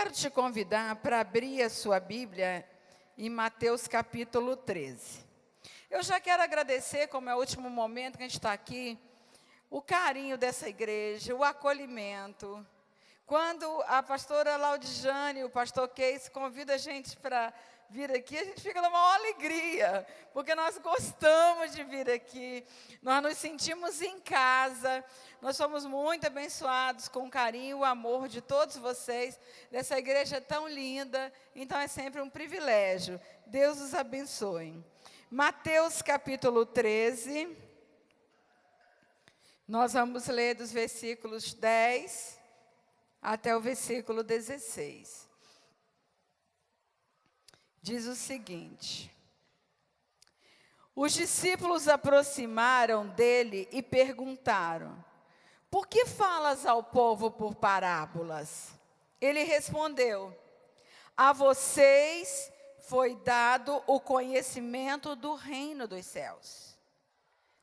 quero te convidar para abrir a sua Bíblia em Mateus capítulo 13. Eu já quero agradecer, como é o último momento que a gente está aqui, o carinho dessa igreja, o acolhimento. Quando a pastora Laudijane e o pastor Keis convidam a gente para vir aqui, a gente fica numa maior alegria, porque nós gostamos de vir aqui, nós nos sentimos em casa, nós somos muito abençoados com o carinho e o amor de todos vocês, dessa igreja tão linda, então é sempre um privilégio. Deus os abençoe. Mateus capítulo 13, nós vamos ler dos versículos 10 até o versículo 16. Diz o seguinte: os discípulos aproximaram dele e perguntaram: por que falas ao povo por parábolas? Ele respondeu: a vocês foi dado o conhecimento do reino dos céus,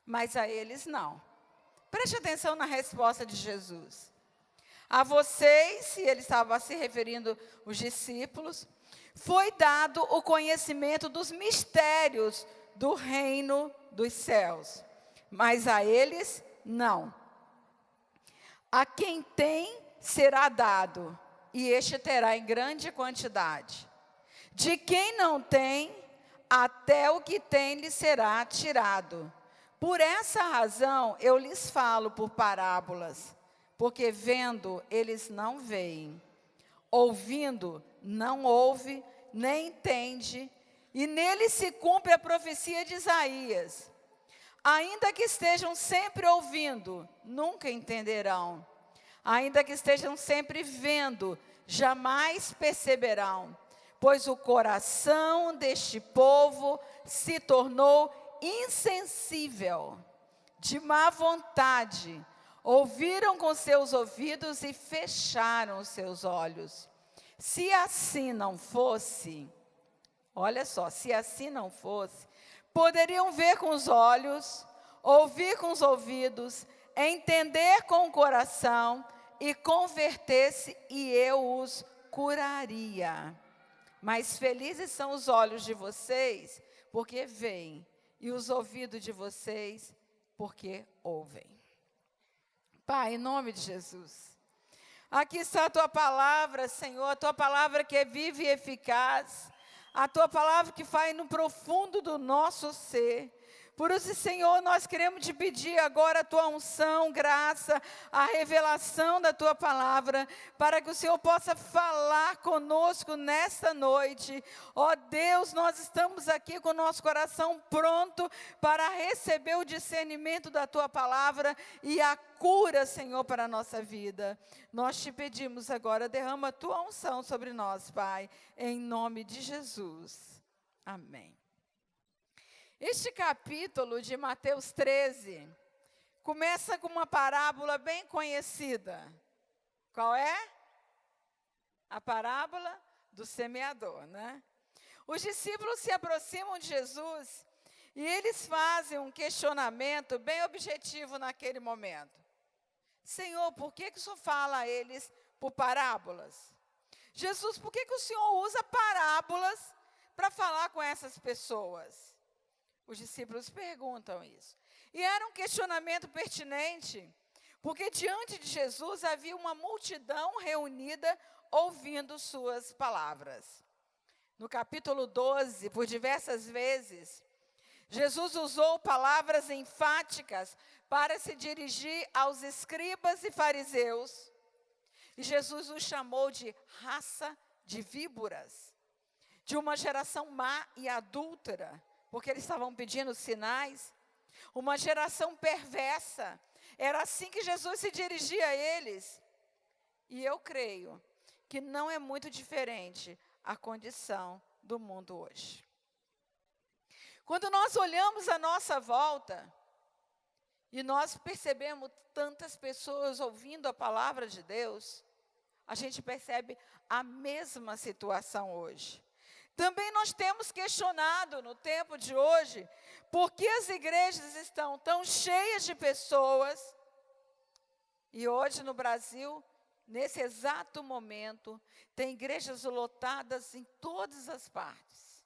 mas a eles não. Preste atenção na resposta de Jesus. A vocês, e ele estava se referindo aos discípulos, foi dado o conhecimento dos mistérios do reino dos céus, mas a eles não. A quem tem será dado, e este terá em grande quantidade. De quem não tem, até o que tem lhe será tirado. Por essa razão eu lhes falo por parábolas, porque vendo eles não veem, ouvindo não ouve, nem entende, e nele se cumpre a profecia de Isaías. Ainda que estejam sempre ouvindo, nunca entenderão. Ainda que estejam sempre vendo, jamais perceberão. Pois o coração deste povo se tornou insensível, de má vontade. Ouviram com seus ouvidos e fecharam os seus olhos. Se assim não fosse, olha só, se assim não fosse, poderiam ver com os olhos, ouvir com os ouvidos, entender com o coração e converter-se, e eu os curaria. Mas felizes são os olhos de vocês, porque veem, e os ouvidos de vocês, porque ouvem. Pai, em nome de Jesus, aqui está a Tua palavra, Senhor, a Tua palavra que é viva e eficaz, a Tua palavra que vai no profundo do nosso ser. Por isso, Senhor, nós queremos te pedir agora a Tua unção, graça, a revelação da Tua palavra, para que o Senhor possa falar conosco nesta noite. Ó Deus, nós estamos aqui com o nosso coração pronto para receber o discernimento da Tua palavra e a cura, Senhor, para a nossa vida. Nós te pedimos agora, derrama a Tua unção sobre nós, Pai, em nome de Jesus. Amém. Este capítulo de Mateus 13 começa com uma parábola bem conhecida. Qual é? A parábola do semeador, né? Os discípulos se aproximam de Jesus e eles fazem um questionamento bem objetivo naquele momento. Senhor, por que o Senhor fala a eles por parábolas? Jesus, por que o Senhor usa parábolas para falar com essas pessoas? Os discípulos perguntam isso. E era um questionamento pertinente, porque diante de Jesus havia uma multidão reunida ouvindo suas palavras. No capítulo 12, por diversas vezes, Jesus usou palavras enfáticas para se dirigir aos escribas e fariseus. E Jesus os chamou de raça de víboras, de uma geração má e adúltera, porque eles estavam pedindo sinais, uma geração perversa. Era assim que Jesus se dirigia a eles. E eu creio que não é muito diferente a condição do mundo hoje. Quando nós olhamos à nossa volta, e nós percebemos tantas pessoas ouvindo a palavra de Deus, a gente percebe a mesma situação hoje. Também nós temos questionado no tempo de hoje, por que as igrejas estão tão cheias de pessoas, e hoje no Brasil, nesse exato momento, tem igrejas lotadas em todas as partes.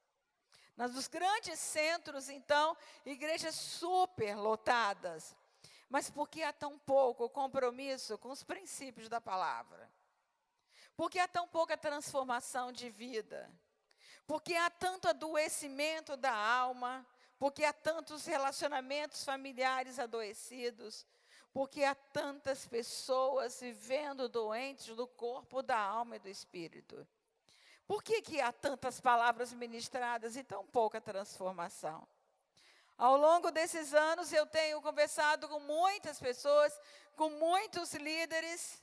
Nos grandes centros, então, igrejas super lotadas. Mas por que há tão pouco compromisso com os princípios da palavra? Por que há tão pouca transformação de vida? Por que há tanto adoecimento da alma? Por que há tantos relacionamentos familiares adoecidos? Por que há tantas pessoas vivendo doentes do corpo, da alma e do espírito? Por que há tantas palavras ministradas e tão pouca transformação? Ao longo desses anos, eu tenho conversado com muitas pessoas, com muitos líderes,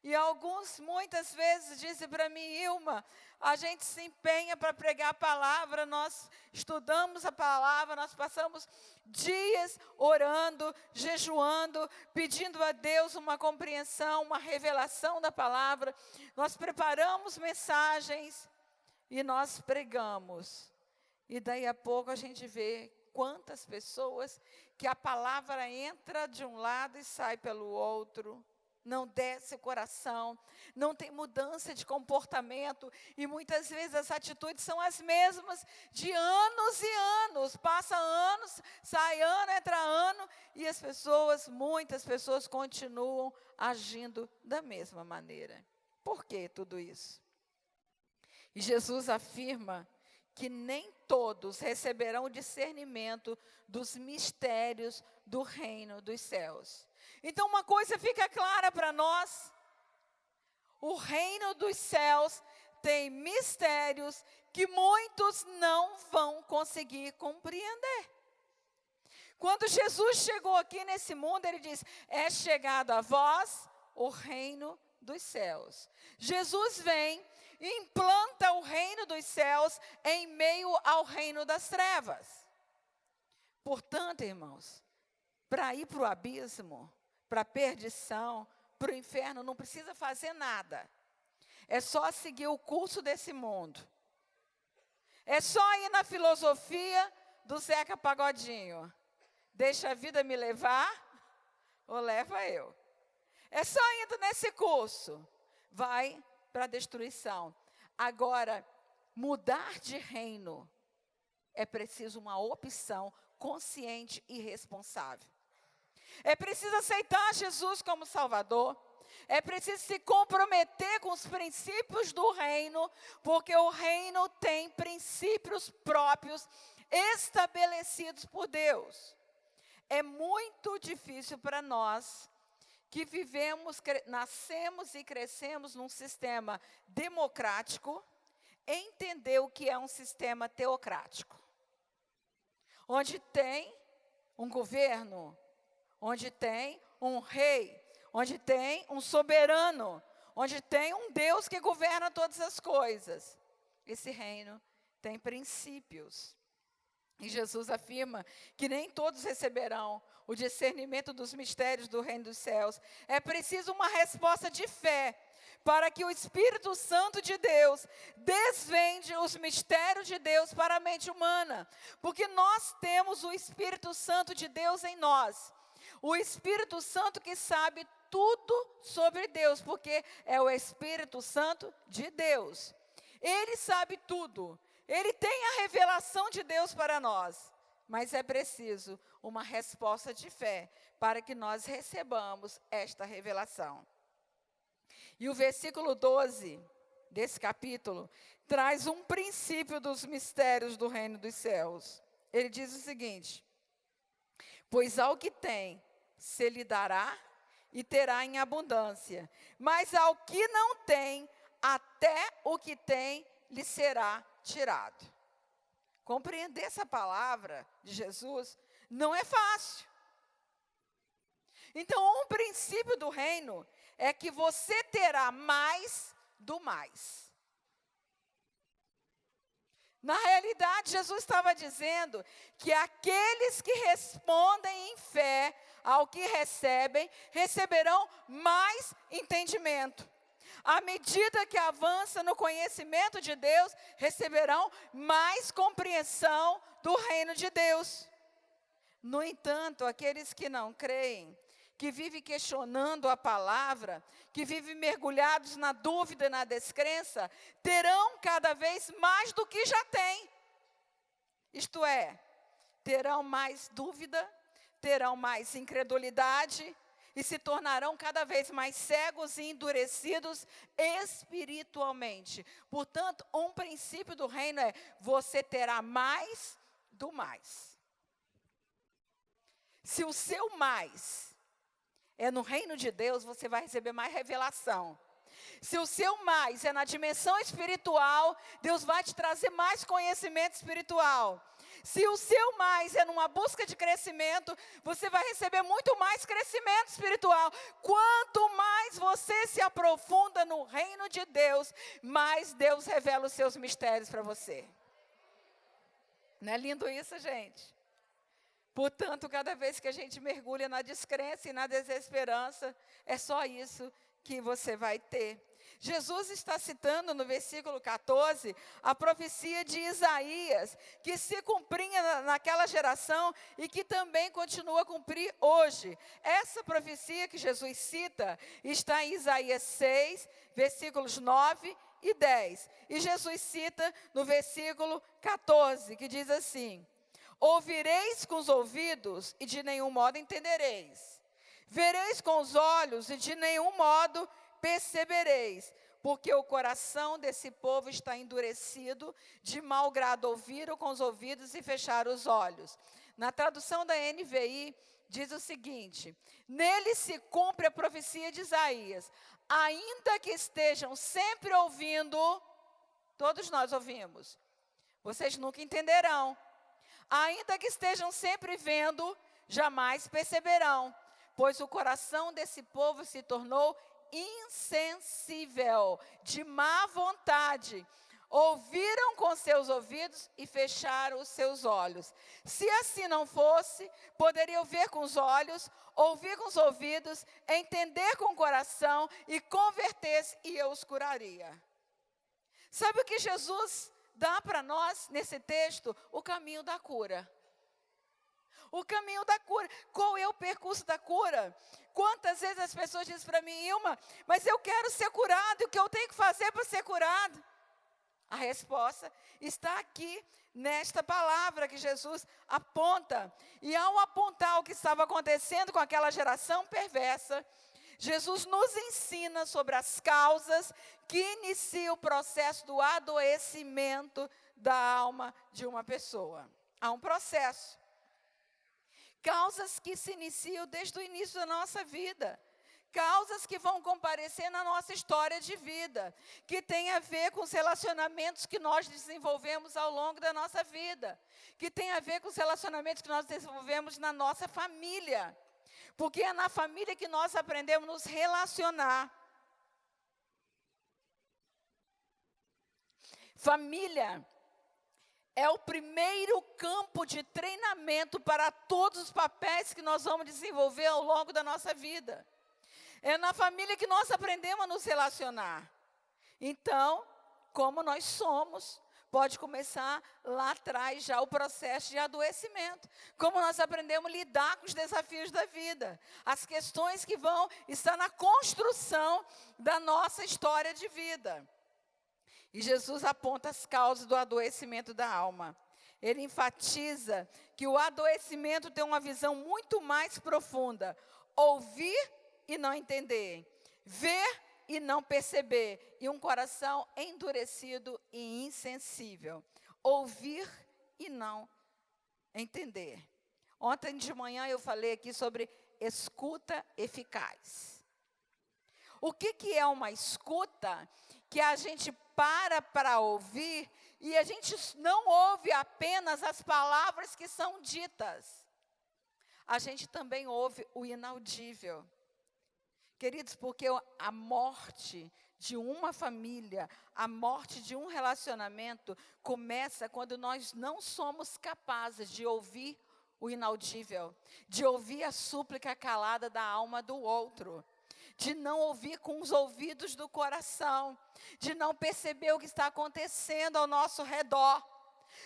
e alguns, muitas vezes, dizem para mim: Ilma, a gente se empenha para pregar a palavra, nós estudamos a palavra, nós passamos dias orando, jejuando, pedindo a Deus uma compreensão, uma revelação da palavra, nós preparamos mensagens e nós pregamos. E daí a pouco a gente vê quantas pessoas que a palavra entra de um lado e sai pelo outro, não desce o coração, não tem mudança de comportamento, e muitas vezes as atitudes são as mesmas de anos e anos, passa anos, sai ano, entra ano, e as pessoas, muitas pessoas continuam agindo da mesma maneira. Por que tudo isso? E Jesus afirma que nem todos receberão o discernimento dos mistérios do reino dos céus. Então, uma coisa fica clara para nós: o reino dos céus tem mistérios que muitos não vão conseguir compreender. Quando Jesus chegou aqui nesse mundo, ele diz: é chegado a vós o reino dos céus. Jesus vem e implanta o reino dos céus em meio ao reino das trevas. Portanto, irmãos, para ir para o abismo, para a perdição, para o inferno, não precisa fazer nada. É só seguir o curso desse mundo. É só ir na filosofia do Zeca Pagodinho. Deixa a vida me levar, ou leva eu. É só indo nesse curso, vai para a destruição. Agora, mudar de reino é preciso uma opção consciente e responsável. É preciso aceitar Jesus como Salvador. É preciso se comprometer com os princípios do reino, porque o reino tem princípios próprios estabelecidos por Deus. É muito difícil para nós que vivemos, nascemos e crescemos num sistema democrático, entender o que é um sistema teocrático. Onde tem um governo, onde tem um rei, onde tem um soberano, onde tem um Deus que governa todas as coisas. Esse reino tem princípios. E Jesus afirma que nem todos receberão o discernimento dos mistérios do reino dos céus. É preciso uma resposta de fé para que o Espírito Santo de Deus desvende os mistérios de Deus para a mente humana. Porque nós temos o Espírito Santo de Deus em nós. O Espírito Santo que sabe tudo sobre Deus, porque é o Espírito Santo de Deus. Ele sabe tudo. Ele tem a revelação de Deus para nós, mas é preciso uma resposta de fé para que nós recebamos esta revelação. E o versículo 12 desse capítulo traz um princípio dos mistérios do reino dos céus. Ele diz o seguinte: pois ao que tem, se lhe dará e terá em abundância, mas ao que não tem, até o que tem lhe será tirado. Compreender essa palavra de Jesus não é fácil. Então, um princípio do reino é que você terá mais do mais. Na realidade, Jesus estava dizendo que aqueles que respondem em fé ao que recebem, receberão mais entendimento. À medida que avança no conhecimento de Deus, receberão mais compreensão do reino de Deus. No entanto, aqueles que não creem, que vive questionando a palavra, que vive mergulhados na dúvida e na descrença, terão cada vez mais do que já têm. Isto é, terão mais dúvida, terão mais incredulidade e se tornarão cada vez mais cegos e endurecidos espiritualmente. Portanto, um princípio do reino é: você terá mais do mais. Se o seu mais é no reino de Deus, você vai receber mais revelação. Se o seu mais é na dimensão espiritual, Deus vai te trazer mais conhecimento espiritual. Se o seu mais é numa busca de crescimento, você vai receber muito mais crescimento espiritual. Quanto mais você se aprofunda no reino de Deus, mais Deus revela os seus mistérios para você. Não é lindo isso, gente? Portanto, cada vez que a gente mergulha na descrença e na desesperança, é só isso que você vai ter. Jesus está citando no versículo 14 a profecia de Isaías, que se cumpria naquela geração e que também continua a cumprir hoje. Essa profecia que Jesus cita está em Isaías 6, versículos 9 e 10. E Jesus cita no versículo 14, que diz assim: ouvireis com os ouvidos e de nenhum modo entendereis. Vereis com os olhos e de nenhum modo percebereis, porque o coração desse povo está endurecido, de mau grado ouviram com os ouvidos e fecharam os olhos. Na tradução da NVI, diz o seguinte: nele se cumpre a profecia de Isaías, ainda que estejam sempre ouvindo, todos nós ouvimos, vocês nunca entenderão. Ainda que estejam sempre vendo, jamais perceberão, pois o coração desse povo se tornou insensível, de má vontade. Ouviram com seus ouvidos e fecharam os seus olhos. Se assim não fosse, poderiam ver com os olhos, ouvir com os ouvidos, entender com o coração e converter-se, e eu os curaria. Sabe o que Jesus dá para nós, nesse texto? O caminho da cura. O caminho da cura. Qual é o percurso da cura? Quantas vezes as pessoas dizem para mim: Ilma, mas eu quero ser curado, e o que eu tenho que fazer para ser curado? A resposta está aqui, nesta palavra que Jesus aponta. E ao apontar o que estava acontecendo com aquela geração perversa, Jesus nos ensina sobre as causas que iniciam o processo do adoecimento da alma de uma pessoa. Há um processo. Causas que se iniciam desde o início da nossa vida. Causas que vão comparecer na nossa história de vida, que tem a ver com os relacionamentos que nós desenvolvemos ao longo da nossa vida, que tem a ver com os relacionamentos que nós desenvolvemos na nossa família. Porque é na família que nós aprendemos a nos relacionar. Família é o primeiro campo de treinamento para todos os papéis que nós vamos desenvolver ao longo da nossa vida. É na família que nós aprendemos a nos relacionar. Então, como nós somos, pode começar lá atrás já o processo de adoecimento. Como nós aprendemos a lidar com os desafios da vida. As questões que vão estar na construção da nossa história de vida. E Jesus aponta as causas do adoecimento da alma. Ele enfatiza que o adoecimento tem uma visão muito mais profunda. Ouvir e não entender. Ver e não perceber. E um coração endurecido e insensível. Ouvir e não entender. Ontem de manhã eu falei aqui sobre escuta eficaz. O que é uma escuta? Que a gente para ouvir e a gente não ouve apenas as palavras que são ditas. A gente também ouve o inaudível. Queridos, porque a morte de uma família, a morte de um relacionamento começa quando nós não somos capazes de ouvir o inaudível, de ouvir a súplica calada da alma do outro. De não ouvir com os ouvidos do coração, de não perceber o que está acontecendo ao nosso redor.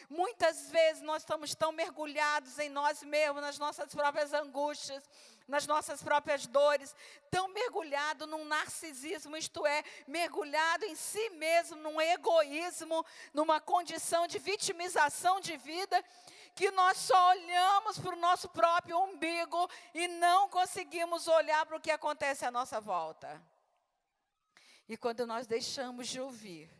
Muitas vezes nós estamos tão mergulhados em nós mesmos, nas nossas próprias angústias, nas nossas próprias dores, tão mergulhado num narcisismo, isto é, mergulhado em si mesmo, num egoísmo, numa condição de vitimização de vida, que nós só olhamos para o nosso próprio umbigo e não conseguimos olhar para o que acontece à nossa volta. E quando nós deixamos de ouvir,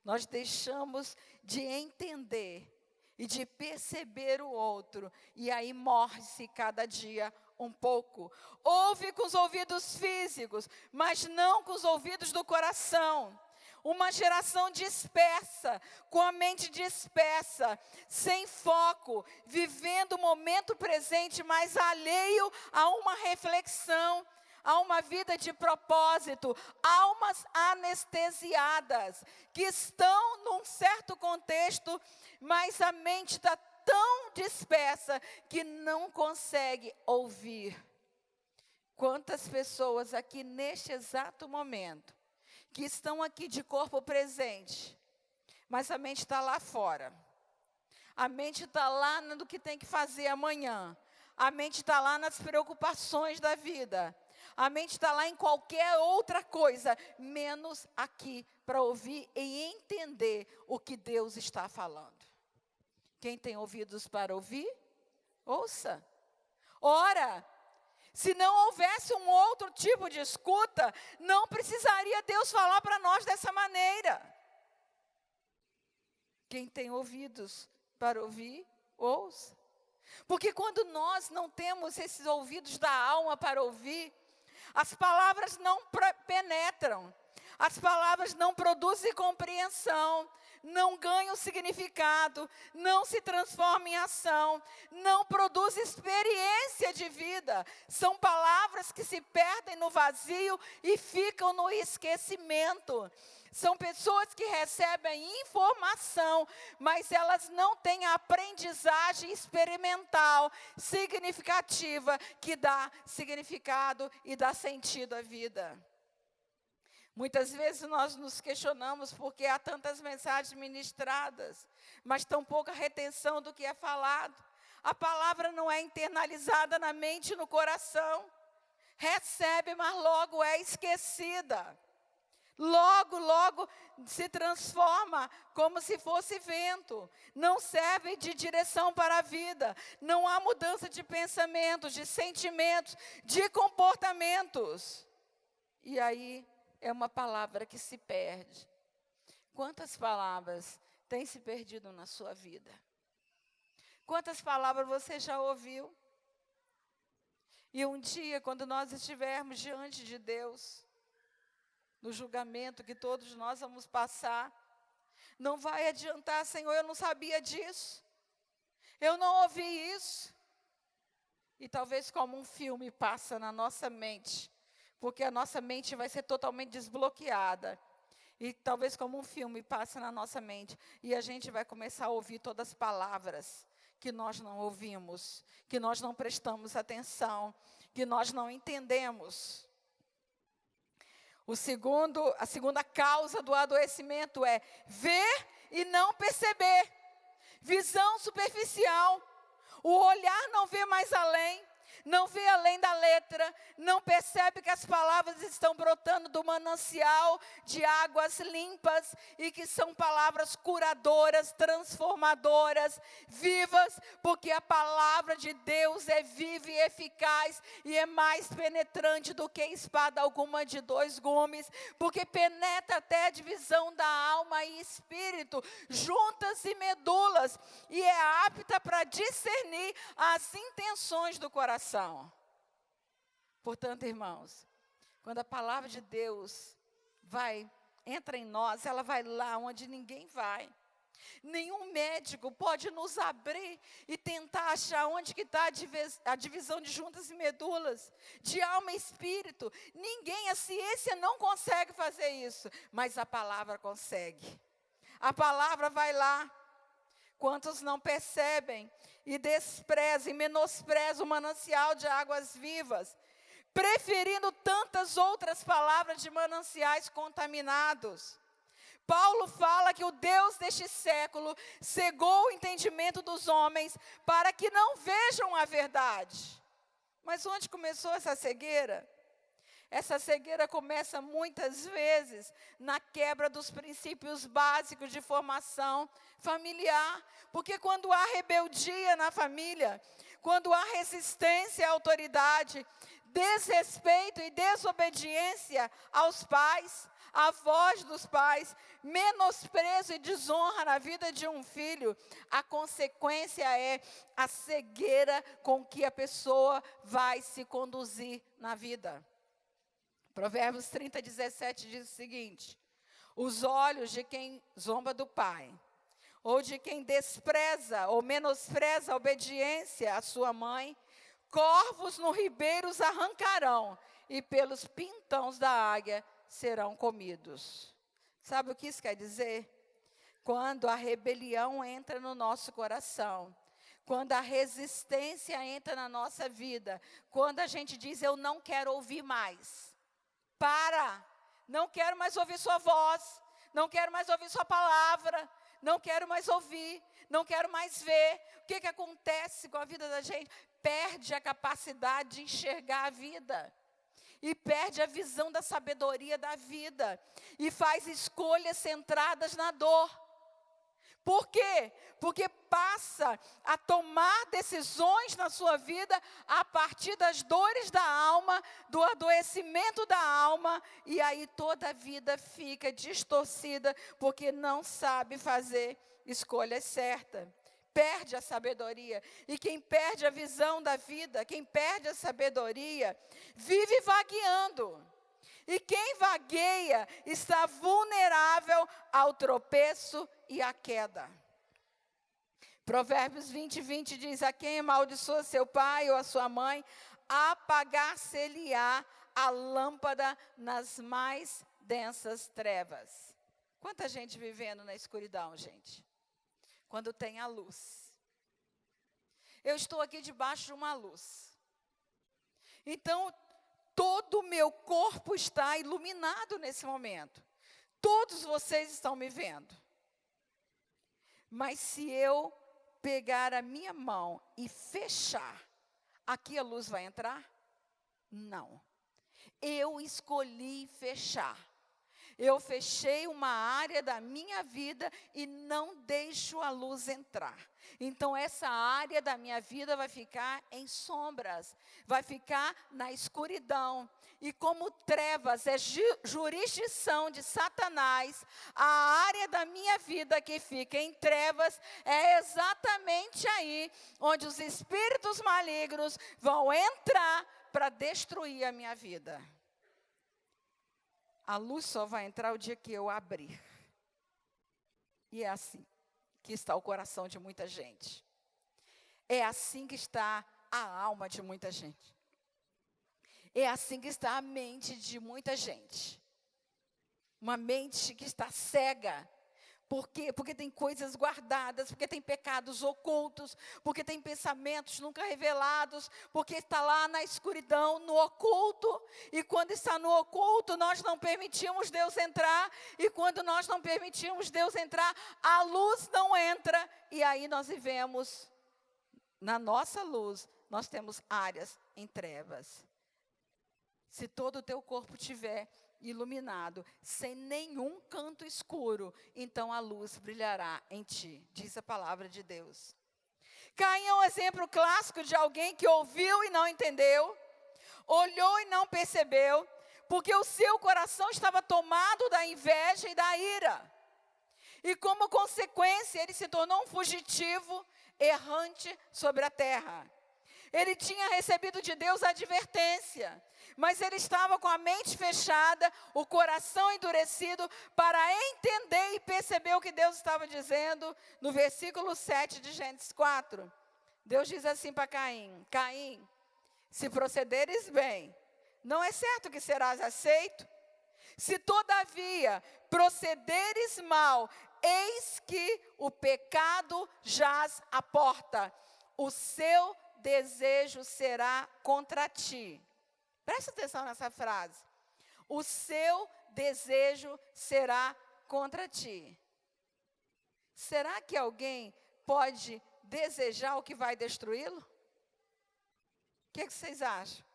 nós deixamos de entender e de perceber o outro, e aí morre-se cada dia um pouco. Ouve com os ouvidos físicos, mas não com os ouvidos do coração. Uma geração dispersa, com a mente dispersa, sem foco, vivendo o momento presente, mas alheio a uma reflexão, a uma vida de propósito, almas anestesiadas, que estão num certo contexto, mas a mente está tão dispersa que não consegue ouvir. Quantas pessoas aqui neste exato momento, que estão aqui de corpo presente, mas a mente está lá fora. A mente está lá no que tem que fazer amanhã. A mente está lá nas preocupações da vida. A mente está lá em qualquer outra coisa, menos aqui para ouvir e entender o que Deus está falando. Quem tem ouvidos para ouvir, ouça. Ora, se não houvesse um outro tipo de escuta, não precisaria Deus falar para nós dessa maneira. Quem tem ouvidos para ouvir, ouça. Porque quando nós não temos esses ouvidos da alma para ouvir, as palavras não penetram, as palavras não produzem compreensão, não ganham significado, não se transformam em ação, não produzem experiência de vida. São palavras que se perdem no vazio e ficam no esquecimento. São pessoas que recebem informação, mas elas não têm a aprendizagem experimental, significativa, que dá significado e dá sentido à vida. Muitas vezes nós nos questionamos porque há tantas mensagens ministradas, mas tão pouca retenção do que é falado. A palavra não é internalizada na mente e no coração. Recebe, mas logo é esquecida. Logo se transforma como se fosse vento. Não serve de direção para a vida. Não há mudança de pensamentos, de sentimentos, de comportamentos. E aí é uma palavra que se perde. Quantas palavras têm se perdido na sua vida? Quantas palavras você já ouviu? E um dia, quando nós estivermos diante de Deus, no julgamento que todos nós vamos passar, não vai adiantar, Senhor, eu não sabia disso, eu não ouvi isso. E talvez como um filme passa na nossa mente, porque a nossa mente vai ser totalmente desbloqueada. E talvez como um filme passa na nossa mente, e a gente vai começar a ouvir todas as palavras que nós não ouvimos, que nós não prestamos atenção, que nós não entendemos. A segunda causa do adoecimento é ver e não perceber. Visão superficial. O olhar não vê mais além, não vê além da letra, não percebe que as palavras estão brotando do manancial de águas limpas e que são palavras curadoras, transformadoras, vivas, porque a palavra de Deus é viva e eficaz e é mais penetrante do que espada alguma de 2 gumes, porque penetra até a divisão da alma e espírito, juntas e medulas, e é apta para discernir as intenções do coração. Portanto, irmãos, quando a palavra de Deus entra em nós, ela vai lá onde ninguém vai. Nenhum médico pode nos abrir e tentar achar onde que está a divisão de juntas e medulas, de alma e espírito. Ninguém, a ciência não consegue fazer isso, mas a palavra consegue. A palavra vai lá. Quantos não percebem e desprezam e menosprezam o manancial de águas vivas, preferindo tantas outras palavras de mananciais contaminados? Paulo fala que o Deus deste século cegou o entendimento dos homens para que não vejam a verdade. Mas onde começou essa cegueira? Essa cegueira começa muitas vezes na quebra dos princípios básicos de formação familiar. Porque quando há rebeldia na família, quando há resistência à autoridade, desrespeito e desobediência aos pais, à voz dos pais, menosprezo e desonra na vida de um filho, a consequência é a cegueira com que a pessoa vai se conduzir na vida. Provérbios 30, 17 diz o seguinte: os olhos de quem zomba do pai, ou de quem despreza ou menospreza a obediência à sua mãe, corvos no ribeiro os arrancarão, e pelos pintões da águia serão comidos. Sabe o que isso quer dizer? Quando a rebelião entra no nosso coração, quando a resistência entra na nossa vida, quando a gente diz, eu não quero ouvir mais. Não quero mais ouvir sua voz, não quero mais ouvir sua palavra, não quero mais ouvir, não quero mais ver. O que acontece com a vida da gente? Perde a capacidade de enxergar a vida, e perde a visão da sabedoria da vida, e faz escolhas centradas na dor. Por quê? Porque passa a tomar decisões na sua vida a partir das dores da alma, do adoecimento da alma, e aí toda a vida fica distorcida, porque não sabe fazer escolhas certas. Perde a sabedoria. E quem perde a visão da vida, quem perde a sabedoria, vive vagueando. E quem vagueia está vulnerável ao tropeço e à queda. Provérbios 20, 20 diz, a quem amaldiçoa seu pai ou a sua mãe, apagar-se-lhe-á a lâmpada nas mais densas trevas. Quanta gente vivendo na escuridão, gente? Quando tem a luz. Eu estou aqui debaixo de uma luz. Então, todo o meu corpo está iluminado nesse momento. Todos vocês estão me vendo. Mas se eu pegar a minha mão e fechar, aqui a luz vai entrar? Não. Eu escolhi fechar. Eu fechei uma área da minha vida e não deixo a luz entrar. Então, essa área da minha vida vai ficar em sombras, vai ficar na escuridão. E como trevas é jurisdição de Satanás, a área da minha vida que fica em trevas é exatamente aí onde os espíritos malignos vão entrar para destruir a minha vida. A luz só vai entrar o dia que eu abrir. E é assim que está o coração de muita gente. É assim que está a alma de muita gente. É assim que está a mente de muita gente. Uma mente que está cega. Por quê? Porque tem coisas guardadas, porque tem pecados ocultos, porque tem pensamentos nunca revelados, porque está lá na escuridão, no oculto. E quando está no oculto, nós não permitimos Deus entrar. E quando nós não permitimos Deus entrar, a luz não entra. E aí nós vivemos, na nossa luz, nós temos áreas em trevas. Se todo o teu corpo tiver iluminado, sem nenhum canto escuro, então a luz brilhará em ti, diz a palavra de Deus. Caim é um exemplo clássico de alguém que ouviu e não entendeu, olhou e não percebeu, porque o seu coração estava tomado da inveja e da ira. E como consequência, ele se tornou um fugitivo, errante sobre a terra. Ele tinha recebido de Deus advertência, mas ele estava com a mente fechada, o coração endurecido, para entender e perceber o que Deus estava dizendo no versículo 7 de Gênesis 4. Deus diz assim para Caim: Caim, se procederes bem, não é certo que serás aceito? Se todavia procederes mal, eis que o pecado jaz à porta, o seu desejo será contra ti. Presta atenção nessa frase. O seu desejo será contra ti. Será que alguém pode desejar o que vai destruí-lo? O que vocês acham?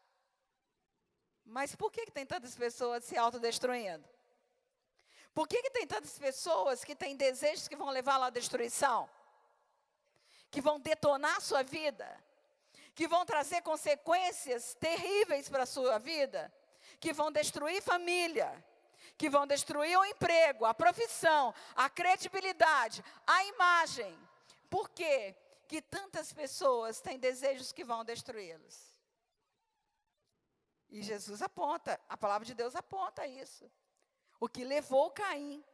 Mas por que tem tantas pessoas se autodestruindo? Por que tem tantas pessoas que têm desejos que vão levá-la à destruição? Que vão detonar a sua vida? Que vão trazer consequências terríveis para a sua vida? Que vão destruir família? Que vão destruir o emprego, a profissão, a credibilidade, a imagem? Por quê que tantas pessoas têm desejos que vão destruí-los? E Jesus aponta, a palavra de Deus aponta isso. O que levou Caim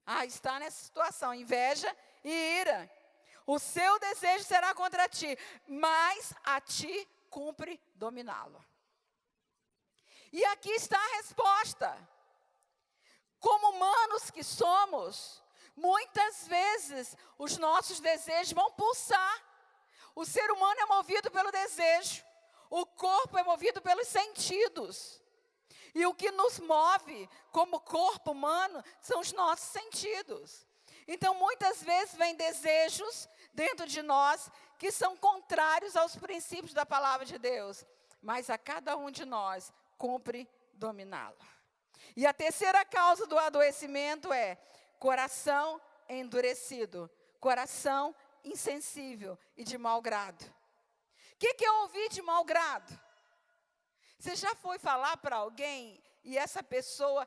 a estar nessa situação, inveja e ira. O seu desejo será contra ti, mas a ti cumpre dominá-lo. E aqui está a resposta. Como humanos que somos, muitas vezes os nossos desejos vão pulsar. O ser humano é movido pelo desejo. O corpo é movido pelos sentidos. E o que nos move como corpo humano são os nossos sentidos. Então, muitas vezes vem desejos dentro de nós que são contrários aos princípios da palavra de Deus. Mas a cada um de nós cumpre dominá-lo. E a terceira causa do adoecimento é coração endurecido, coração insensível e de mau grado. O que é ouvir de mau grado? Você já foi falar para alguém e essa pessoa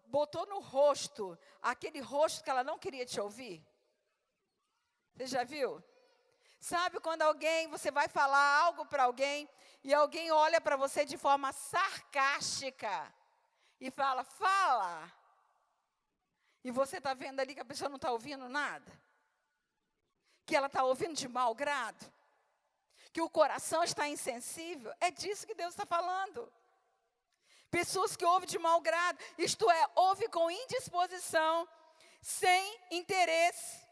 botou no rosto aquele rosto que ela não queria te ouvir? Você já viu? Sabe quando você vai falar algo para alguém e alguém olha para você de forma sarcástica e fala, fala. E você está vendo ali que a pessoa não está ouvindo nada? Que ela está ouvindo de mau grado? Que o coração está insensível? É disso que Deus está falando. Pessoas que ouvem de mau grado, isto é, ouvem com indisposição, sem interesse,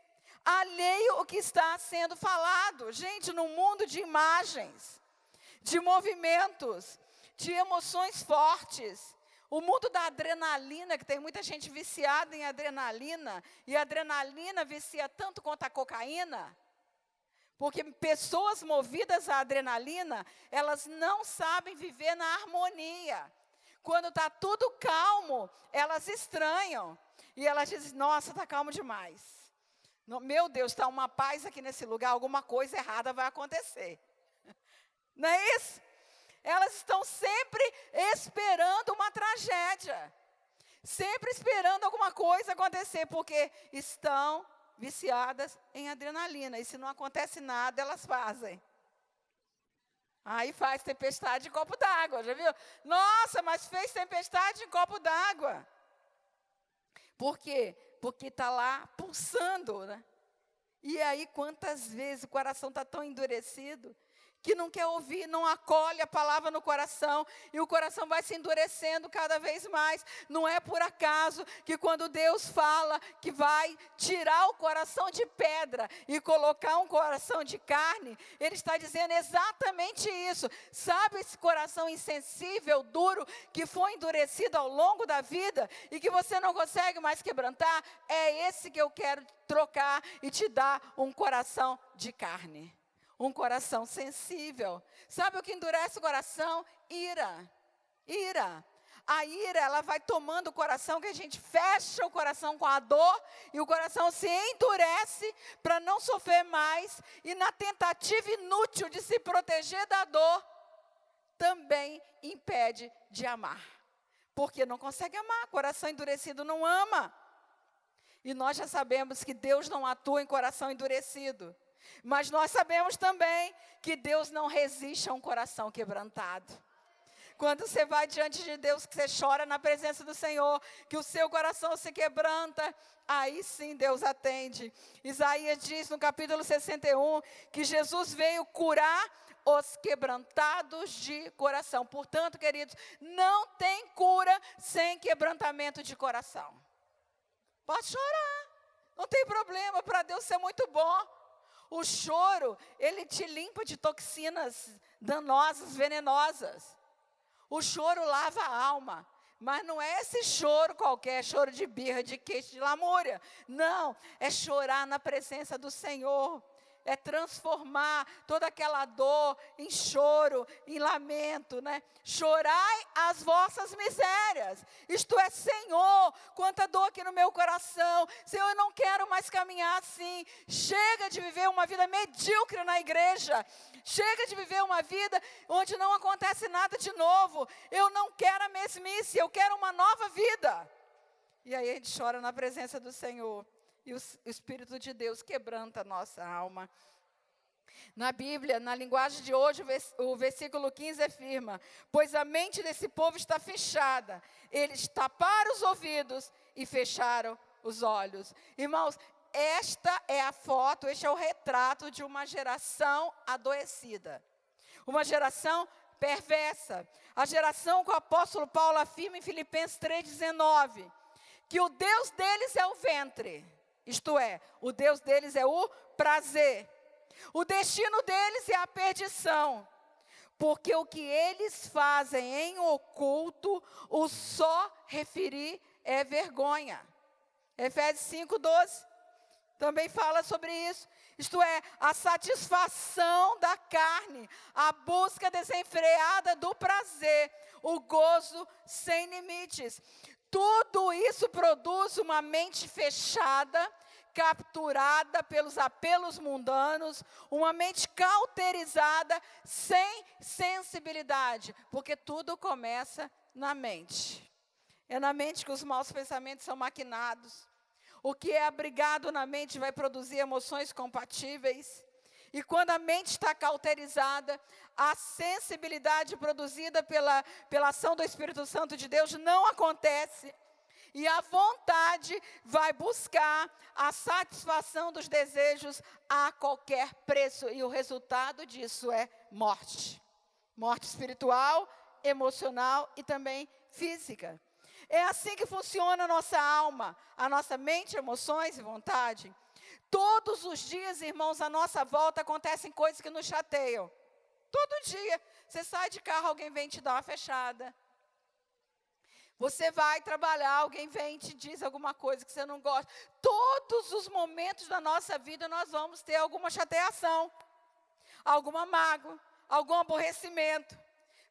alheio ao que está sendo falado. Gente, num mundo de imagens, de movimentos, de emoções fortes, o mundo da adrenalina, que tem muita gente viciada em adrenalina, e a adrenalina vicia tanto quanto a cocaína, porque pessoas movidas à adrenalina, elas não sabem viver na harmonia. Quando está tudo calmo, elas estranham. E elas dizem, nossa, está calmo demais. Meu Deus, está uma paz aqui nesse lugar, alguma coisa errada vai acontecer. Não é isso? Elas estão sempre esperando uma tragédia. Sempre esperando alguma coisa acontecer, porque estão viciadas em adrenalina. E se não acontece nada, elas fazem. Aí faz tempestade em copo d'água, já viu? Nossa, mas fez tempestade em copo d'água. Por quê? Porque está lá pulsando, né? E aí quantas vezes o coração está tão endurecido que não quer ouvir, não acolhe a palavra no coração, e o coração vai se endurecendo cada vez mais. Não é por acaso que quando Deus fala que vai tirar o coração de pedra e colocar um coração de carne, Ele está dizendo exatamente isso. Sabe esse coração insensível, duro, que foi endurecido ao longo da vida e que você não consegue mais quebrantar? É esse que eu quero trocar e te dar um coração de carne. Um coração sensível. Sabe o que endurece o coração? Ira. Ira. A ira, ela vai tomando o coração, que a gente fecha o coração com a dor, e o coração se endurece para não sofrer mais, e na tentativa inútil de se proteger da dor, também impede de amar. Porque não consegue amar, coração endurecido não ama. E nós já sabemos que Deus não atua em coração endurecido. Mas nós sabemos também que Deus não resiste a um coração quebrantado. Quando você vai diante de Deus, que você chora na presença do Senhor, que o seu coração se quebranta, aí sim Deus atende. Isaías diz no capítulo 61, que Jesus veio curar os quebrantados de coração. Portanto, queridos, não tem cura sem quebrantamento de coração. Pode chorar, não tem problema, para Deus isso é muito bom. O choro, ele te limpa de toxinas danosas, venenosas. O choro lava a alma. Mas não é esse choro qualquer, choro de birra, de queixa, de lamúria. Não, é chorar na presença do Senhor. É transformar toda aquela dor em choro, em lamento, né? Chorai as vossas misérias. Isto é, Senhor, quanta dor aqui no meu coração. Senhor, eu não quero mais caminhar assim. Chega de viver uma vida medíocre na igreja. Chega de viver uma vida onde não acontece nada de novo. Eu não quero a mesmice, eu quero uma nova vida. E aí a gente chora na presença do Senhor. E o Espírito de Deus quebranta a nossa alma. Na Bíblia, na linguagem de hoje, o versículo 15 afirma: pois a mente desse povo está fechada. Eles taparam os ouvidos e fecharam os olhos. Irmãos, esta é a foto, este é o retrato de uma geração adoecida. Uma geração perversa. A geração que o apóstolo Paulo afirma em Filipenses 3,19. Que o Deus deles é o ventre. Isto é, o Deus deles é o prazer. O destino deles é a perdição. Porque o que eles fazem em oculto, o só referir é vergonha. Efésios 5,12 também fala sobre isso. Isto é, a satisfação da carne, a busca desenfreada do prazer, o gozo sem limites. Tudo isso produz uma mente fechada, capturada pelos apelos mundanos, uma mente cauterizada, sem sensibilidade, porque tudo começa na mente. É na mente que os maus pensamentos são maquinados. O que é abrigado na mente vai produzir emoções compatíveis. E quando a mente está cauterizada, a sensibilidade produzida pela ação do Espírito Santo de Deus não acontece. E a vontade vai buscar a satisfação dos desejos a qualquer preço. E o resultado disso é morte. Morte espiritual, emocional e também física. É assim que funciona a nossa alma, a nossa mente, emoções e vontade. Todos os dias, irmãos, à nossa volta acontecem coisas que nos chateiam. Todo dia. Você sai de carro, alguém vem te dar uma fechada. Você vai trabalhar, alguém vem e te diz alguma coisa que você não gosta. Todos os momentos da nossa vida nós vamos ter alguma chateação, alguma mágoa, algum aborrecimento.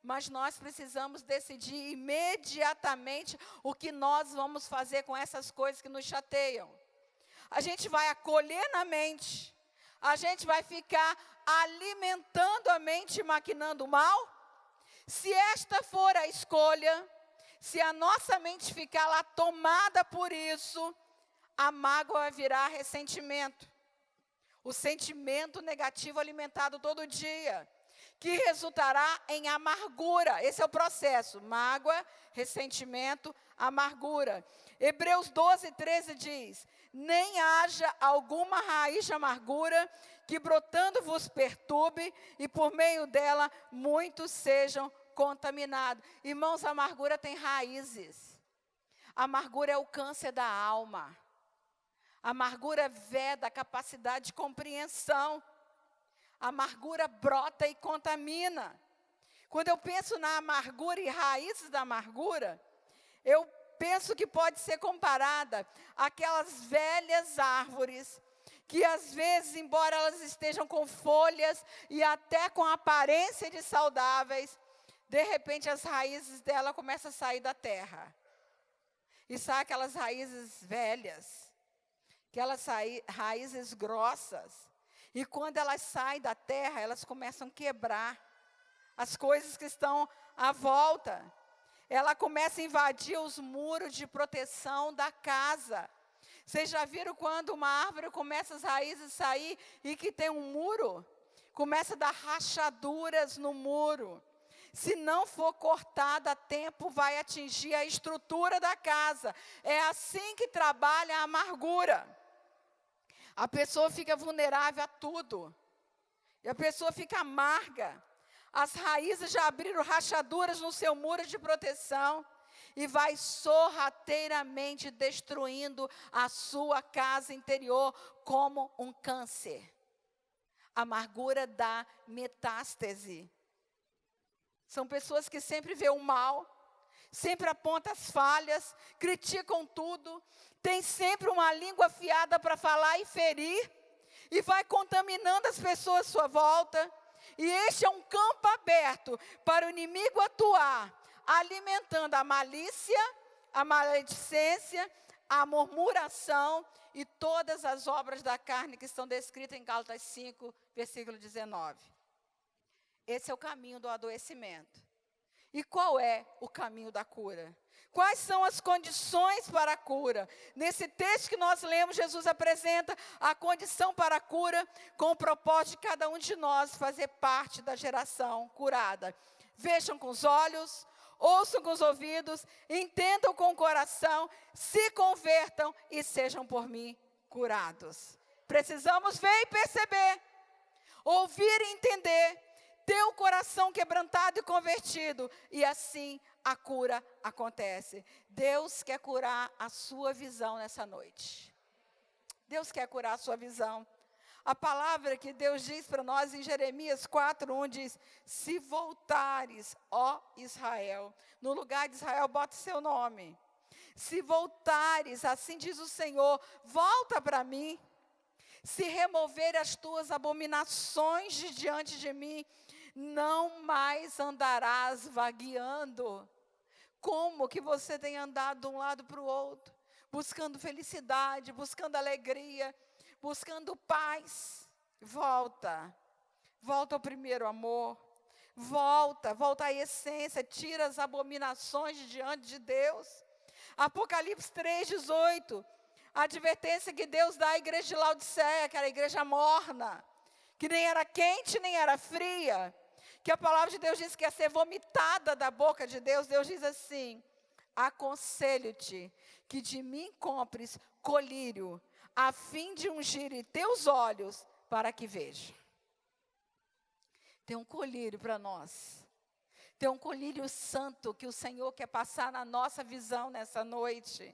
Mas nós precisamos decidir imediatamente o que nós vamos fazer com essas coisas que nos chateiam. A gente vai acolher na mente, a gente vai ficar alimentando a mente e maquinando o mal. Se esta for a escolha, se a nossa mente ficar lá tomada por isso, a mágoa vai virar ressentimento. O sentimento negativo alimentado todo dia, que resultará em amargura. Esse é o processo: mágoa, ressentimento, amargura. Hebreus 12:13 diz: nem haja alguma raiz de amargura que brotando vos perturbe, e por meio dela muitos sejam contaminados. Irmãos, a amargura tem raízes. A amargura é o câncer da alma. A amargura veda a capacidade de compreensão. A amargura brota e contamina. Quando eu penso na amargura e raízes da amargura, eu penso que pode ser comparada àquelas velhas árvores que às vezes, embora elas estejam com folhas e até com aparência de saudáveis, de repente as raízes dela começam a sair da terra. E saem aquelas raízes velhas, aquelas raízes grossas. E quando elas saem da terra, elas começam a quebrar as coisas que estão à volta. Ela começa a invadir os muros de proteção da casa. Vocês já viram quando uma árvore começa as raízes a sair e que tem um muro? Começa a dar rachaduras no muro. Se não for cortada a tempo, vai atingir a estrutura da casa. É assim que trabalha a amargura. A pessoa fica vulnerável a tudo. E a pessoa fica amarga. As raízes já abriram rachaduras no seu muro de proteção. E vai sorrateiramente destruindo a sua casa interior como um câncer. A amargura dá metástase. São pessoas que sempre vê o mal, sempre aponta as falhas, criticam tudo, tem sempre uma língua afiada para falar e ferir, e vai contaminando as pessoas à sua volta. E este é um campo aberto para o inimigo atuar, alimentando a malícia, a maledicência, a murmuração e todas as obras da carne que estão descritas em Gálatas 5, versículo 19. Esse é o caminho do adoecimento. E qual é o caminho da cura? Quais são as condições para a cura? Nesse texto que nós lemos, Jesus apresenta a condição para a cura com o propósito de cada um de nós fazer parte da geração curada. Vejam com os olhos, ouçam com os ouvidos, entendam com o coração, se convertam e sejam por mim curados. Precisamos ver e perceber, ouvir e entender, ter o coração quebrantado e convertido, e assim a cura acontece. Deus quer curar a sua visão nessa noite. Deus quer curar a sua visão. A palavra que Deus diz para nós em Jeremias 4:1 diz: se voltares, ó Israel, no lugar de Israel bota o seu nome. Se voltares, assim diz o Senhor, volta para mim. Se remover as tuas abominações de diante de mim, não mais andarás vagueando. Como que você tem andado de um lado para o outro, buscando felicidade, buscando alegria, buscando paz? Volta ao primeiro amor, volta à essência, tira as abominações de diante de Deus. Apocalipse 3:18, a advertência que Deus dá à igreja de Laodiceia, que era a igreja morna, que nem era quente nem era fria, que a palavra de Deus diz que ia ser vomitada da boca de Deus. Deus diz assim: aconselho-te que de mim compres colírio, a fim de ungir teus olhos para que veja. Tem um colírio para nós. Tem um colírio santo que o Senhor quer passar na nossa visão nessa noite.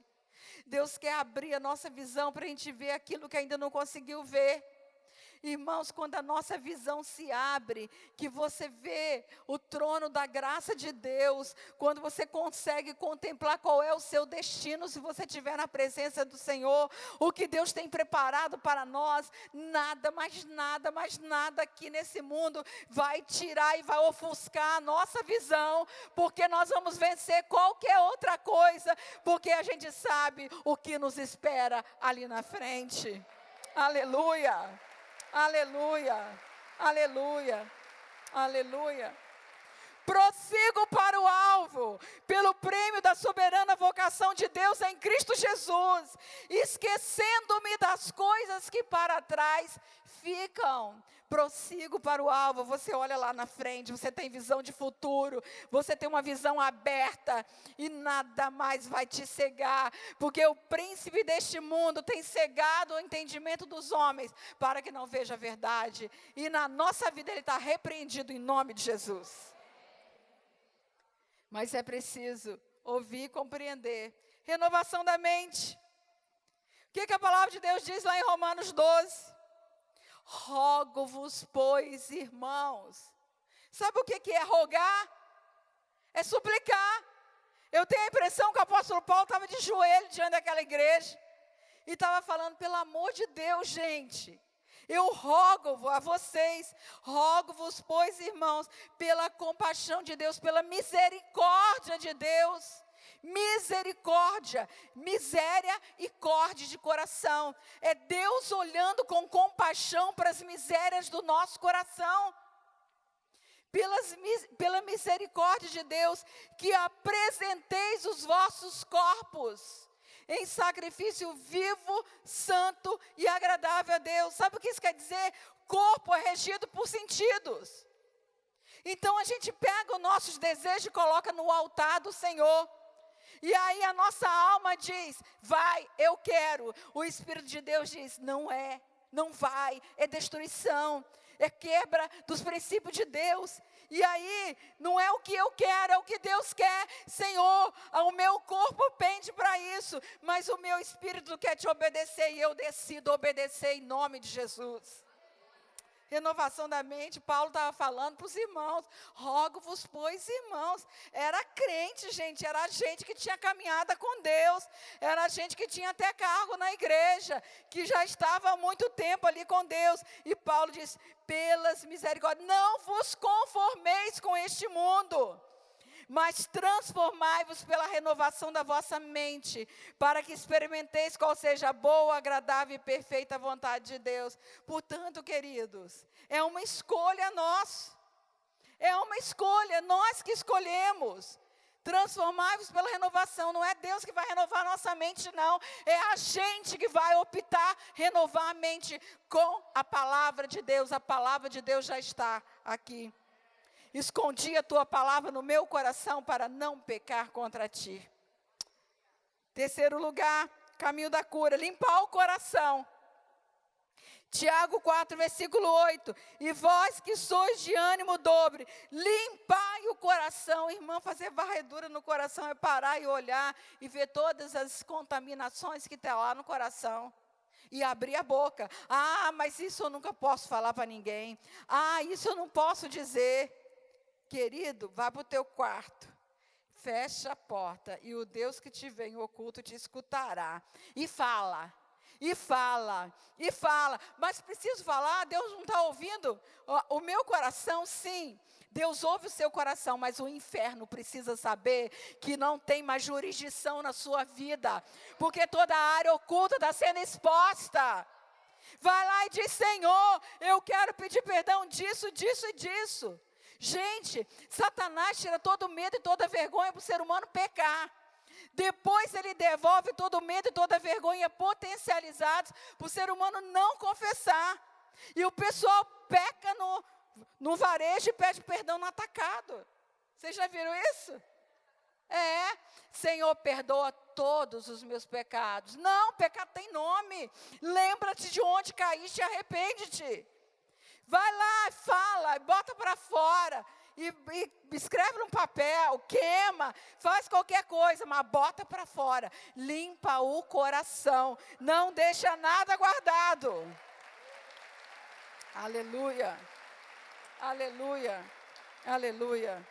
Deus quer abrir a nossa visão para a gente ver aquilo que ainda não conseguiu ver. Irmãos, quando a nossa visão se abre, que você vê o trono da graça de Deus, quando você consegue contemplar qual é o seu destino, se você estiver na presença do Senhor, o que Deus tem preparado para nós, nada, mais nada aqui nesse mundo vai tirar e vai ofuscar a nossa visão, porque nós vamos vencer qualquer outra coisa, porque a gente sabe o que nos espera ali na frente. Aleluia! Aleluia, aleluia, aleluia. Prossigo para o alvo, pelo prêmio da soberana vocação de Deus em Cristo Jesus, esquecendo-me das coisas que para trás ficam. Prossigo para o alvo, você olha lá na frente, você tem visão de futuro, você tem uma visão aberta e nada mais vai te cegar, porque o príncipe deste mundo tem cegado o entendimento dos homens para que não veja a verdade, e na nossa vida ele está repreendido em nome de Jesus. Mas é preciso ouvir e compreender. Renovação da mente. O que a palavra de Deus diz lá em Romanos 12? Rogo-vos, pois, irmãos. Sabe o que é rogar? É suplicar. Eu tenho a impressão que o apóstolo Paulo estava de joelho diante daquela igreja e estava falando: pelo amor de Deus, gente, eu rogo a vocês, rogo-vos, pois, irmãos, pela compaixão de Deus, pela misericórdia de Deus. Misericórdia, miséria e corde de coração. É Deus olhando com compaixão para as misérias do nosso coração. Pela misericórdia de Deus, que apresenteis os vossos corpos em sacrifício vivo, santo e agradável a Deus. Sabe o que isso quer dizer? Corpo é regido por sentidos. Então a gente pega os nossos desejos e coloca no altar do Senhor. E aí a nossa alma diz: vai, eu quero. O Espírito de Deus diz: não é, não vai, é destruição, é quebra dos princípios de Deus. E aí, não é o que eu quero, é o que Deus quer. Senhor, o meu corpo pende para isso, mas o meu espírito quer te obedecer, e eu decido obedecer em nome de Jesus. renovação da mente, Paulo estava falando para os irmãos, rogo-vos, pois, irmãos. Era crente, gente, era gente que tinha caminhada com Deus, era gente que tinha até cargo na igreja, que já estava há muito tempo ali com Deus. E Paulo diz, pelas misericórdias, não vos conformeis com este mundo, mas transformai-vos pela renovação da vossa mente, para que experimenteis qual seja a boa, agradável e perfeita vontade de Deus. Portanto, queridos, é uma escolha nossa, é uma escolha, nós que escolhemos. Transformai-vos pela renovação, não é Deus que vai renovar nossa mente, não, é a gente que vai optar, renovar a mente com a palavra de Deus. A palavra de Deus já está aqui. Escondi a tua palavra no meu coração para não pecar contra ti. Terceiro lugar, caminho da cura, limpar o coração. Tiago 4, versículo 8. E vós que sois de ânimo dobre, limpai o coração. Irmã, fazer varredura no coração é parar e olhar e ver todas as contaminações que tem lá no coração. E abrir a boca. Ah, mas isso eu nunca posso falar para ninguém. Ah, isso eu não posso dizer. Querido, vá para o teu quarto, fecha a porta, e o Deus que te vê em oculto te escutará. E fala, e fala, e fala. Mas preciso falar, Deus não está ouvindo o meu coração? Sim, Deus ouve o seu coração, mas o inferno precisa saber que não tem mais jurisdição na sua vida, porque toda a área oculta está sendo exposta. Vai lá e diz, Senhor, eu quero pedir perdão disso, disso e disso. Gente, Satanás tira todo medo e toda vergonha para o ser humano pecar. Depois ele devolve todo medo e toda vergonha potencializados para o ser humano não confessar. E o pessoal peca no varejo e pede perdão no atacado. Vocês já viram isso? Senhor, perdoa todos os meus pecados. Não, pecado tem nome. Lembra-te de onde caíste e arrepende-te. Vai lá, fala, bota para fora, e escreve num papel, queima, faz qualquer coisa, mas bota para fora. Limpa o coração, não deixa nada guardado. Aleluia, aleluia, aleluia.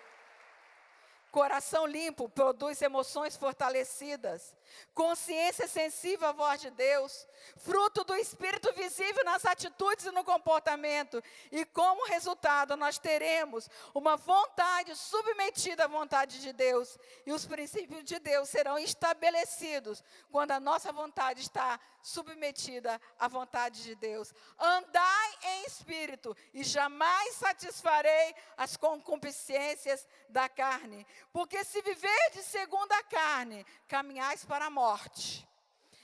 Coração limpo produz emoções fortalecidas, consciência sensível à voz de Deus, fruto do Espírito visível nas atitudes e no comportamento. E como resultado, nós teremos uma vontade submetida à vontade de Deus. E os princípios de Deus serão estabelecidos quando a nossa vontade está submetida à vontade de Deus. Andai em espírito e jamais satisfarei as concupiscências da carne. Porque se viverdes segundo a carne, caminhais para a morte.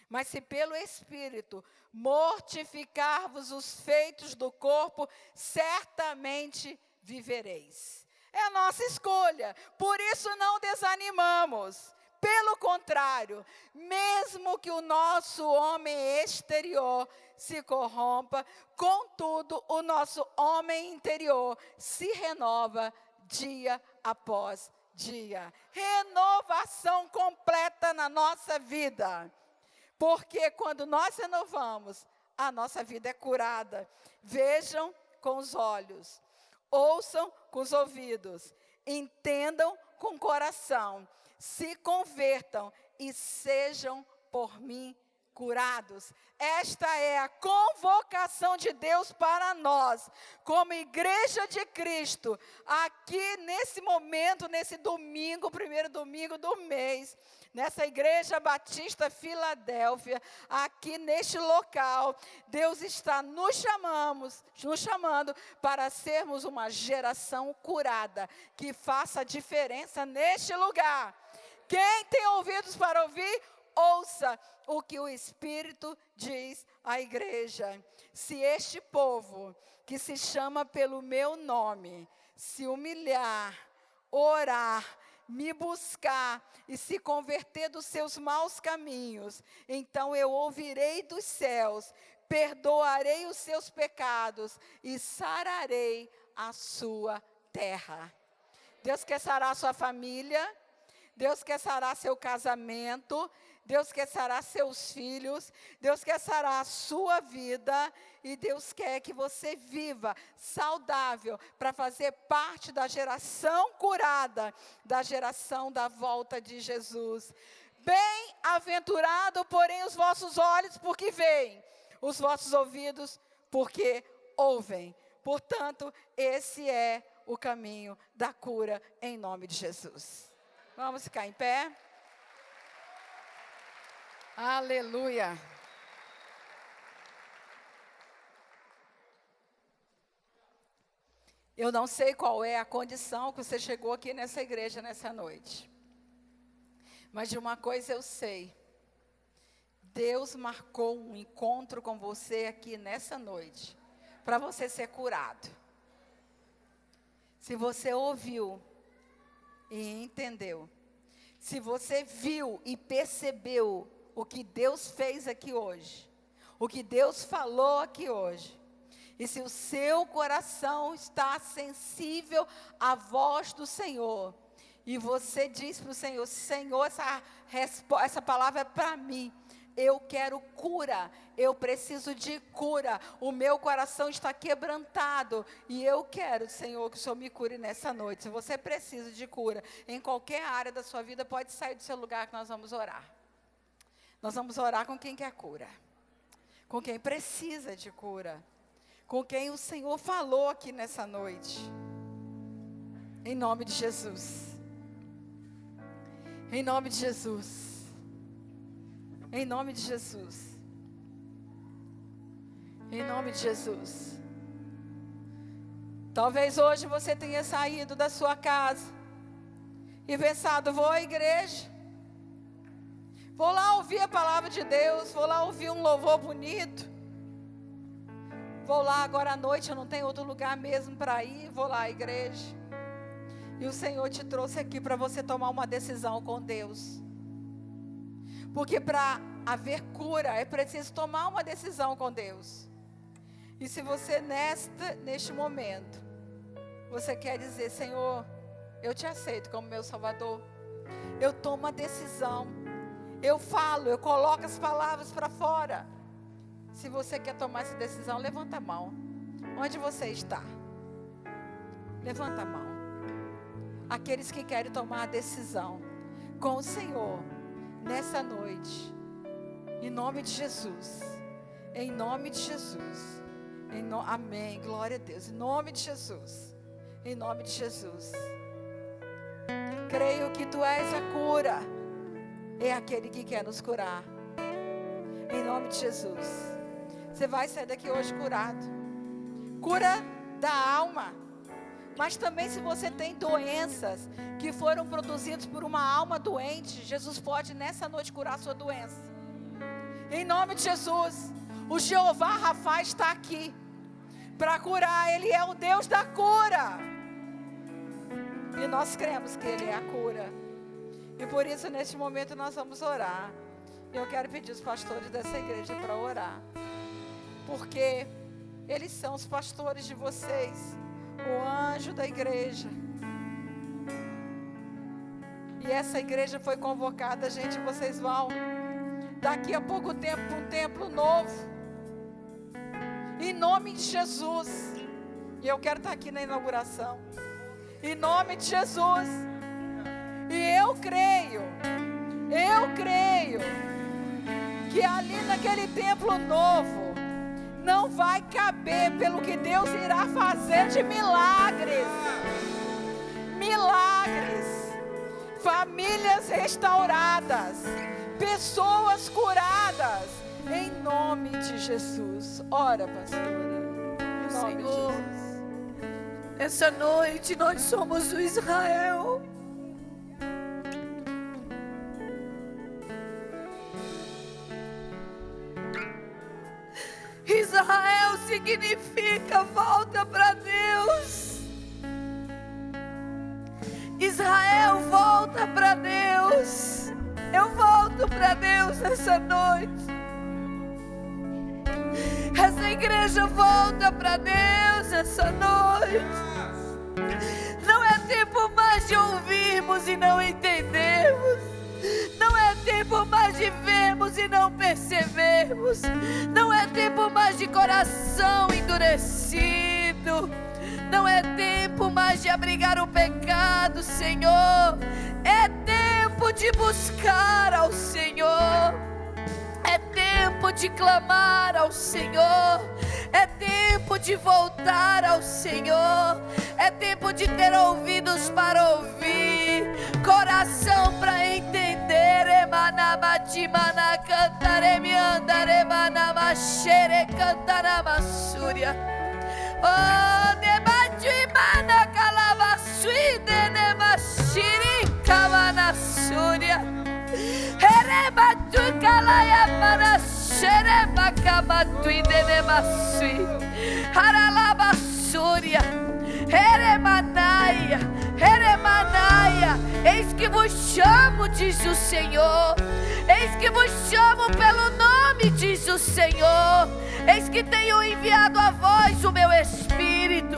Mas se pelo Espírito mortificar-vos os feitos do corpo, certamente vivereis. É a nossa escolha, por isso não desanimamos. Pelo contrário, mesmo que o nosso homem exterior se corrompa, contudo, o nosso homem interior se renova dia após dia. Renovação completa na nossa vida. Porque quando nós renovamos, a nossa vida é curada. Vejam com os olhos, ouçam com os ouvidos, entendam com o coração, se convertam e sejam por mim curados. Esta é a convocação de Deus para nós, como igreja de Cristo, aqui nesse momento, nesse domingo, primeiro domingo do mês, nessa igreja Batista Filadélfia, aqui neste local, Deus está nos chamando para sermos uma geração curada, que faça diferença neste lugar. Quem tem ouvidos para ouvir, ouça o que o Espírito diz à igreja. Se este povo, que se chama pelo meu nome, se humilhar, orar, me buscar e se converter dos seus maus caminhos, então eu ouvirei dos céus, perdoarei os seus pecados e sararei a sua terra. Deus quer sarar a sua família. Deus quer sarar seu casamento, Deus quer sarar seus filhos, Deus quer sarar a sua vida, e Deus quer que você viva saudável para fazer parte da geração curada, da geração da volta de Jesus. Bem-aventurado, porém, os vossos olhos, porque veem, os vossos ouvidos, porque ouvem. Portanto, esse é o caminho da cura, em nome de Jesus. Vamos ficar em pé. Aleluia. Eu não sei qual é a condição que você chegou aqui nessa igreja nessa noite. Mas de uma coisa eu sei. Deus marcou um encontro com você aqui nessa noite, para você ser curado. Se você ouviu e entendeu, se você viu e percebeu o que Deus fez aqui hoje, o que Deus falou aqui hoje, e se o seu coração está sensível à voz do Senhor, e você diz para o Senhor: Senhor, essa palavra é para mim, eu quero cura, eu preciso de cura, o meu coração está quebrantado, e eu quero, Senhor, que o Senhor me cure nessa noite. Se você precisa de cura, em qualquer área da sua vida, pode sair do seu lugar que nós vamos orar. Nós vamos orar com quem quer cura, com quem precisa de cura, com quem o Senhor falou aqui nessa noite, em nome de Jesus, em nome de Jesus. Em nome de Jesus. Em nome de Jesus. Talvez hoje você tenha saído da sua casa e pensado: vou à igreja, vou lá ouvir a palavra de Deus, vou lá ouvir um louvor bonito, vou lá agora à noite, eu não tenho outro lugar mesmo para ir, vou lá à igreja. E o Senhor te trouxe aqui para você tomar uma decisão com Deus. Porque para haver cura, é preciso tomar uma decisão com Deus. E se você neste momento, você quer dizer: Senhor, eu te aceito como meu Salvador, eu tomo a decisão, eu falo, eu coloco as palavras para fora. Se você quer tomar essa decisão, levanta a mão. Onde você está? Levanta a mão. Aqueles que querem tomar a decisão com o Senhor nessa noite, em nome de Jesus, em nome de Jesus, amém, glória a Deus, em nome de Jesus, em nome de Jesus. Creio que Tu és a cura, é aquele que quer nos curar, em nome de Jesus. Você vai sair daqui hoje curado, cura da alma. Mas também, se você tem doenças que foram produzidas por uma alma doente, Jesus pode nessa noite curar a sua doença. Em nome de Jesus, o Jeová Rafa está aqui para curar. Ele é o Deus da cura. E nós cremos que Ele é a cura. E por isso, neste momento, nós vamos orar. Eu quero pedir os pastores dessa igreja para orar, porque eles são os pastores de vocês, o anjo da igreja. E essa igreja foi convocada, gente, vocês vão daqui a pouco tempo para um templo novo, em nome de Jesus. E eu quero estar aqui na inauguração, em nome de Jesus. E eu creio que ali naquele templo novo não vai caber pelo que Deus irá fazer de milagres. Milagres, famílias restauradas, pessoas curadas, em nome de Jesus. Ora, pastora, em nome de Jesus. Essa noite nós somos o Israel. Israel significa volta para Deus. Israel, volta para Deus. Eu volto para Deus essa noite. Essa igreja volta para Deus essa noite. Não é tempo mais de ouvirmos e não entendermos. tempo mais de vermos e não percebermos. Não é tempo mais de coração endurecido. Não é tempo mais de abrigar o pecado, Senhor. É tempo de buscar ao Senhor. É tempo de clamar ao Senhor. É tempo de voltar ao Senhor. É tempo de ter ouvidos para ouvir, coração para entender. Emanabati-mana cantaremi andaremana xere cantaramassúria. Oh, debati-mana calavassui denemashiri kamanassúria. Herebatu kalaya para xereba kamatui denemasui. Haralabassúria. Heremanaia, Heremanaia, eis que vos chamo, diz o Senhor. Eis que vos chamo pelo nome, diz o Senhor. Eis que tenho enviado a vós o meu Espírito.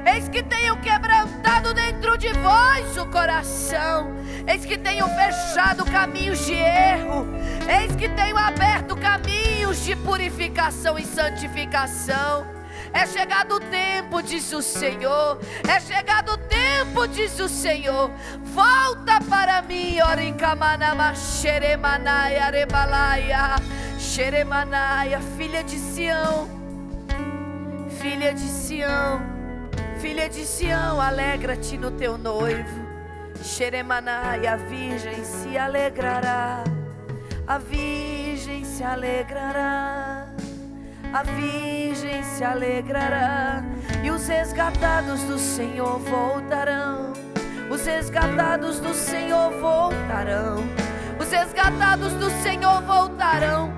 Eis que tenho quebrantado dentro de vós o coração. Eis que tenho fechado caminhos de erro. Eis que tenho aberto caminhos de purificação e santificação. É chegado o tempo, diz o Senhor. É chegado o tempo, diz o Senhor. Volta para mim, Oricamanama xeremanaia arebalaia xeremanaia. Filha de Sião, filha de Sião, filha de Sião, alegra-te no teu noivo. Xeremanaia, a virgem se alegrará. A virgem se alegrará. A virgem se alegrará. E os resgatados do Senhor voltarão. Os resgatados do Senhor voltarão. Os resgatados do Senhor voltarão.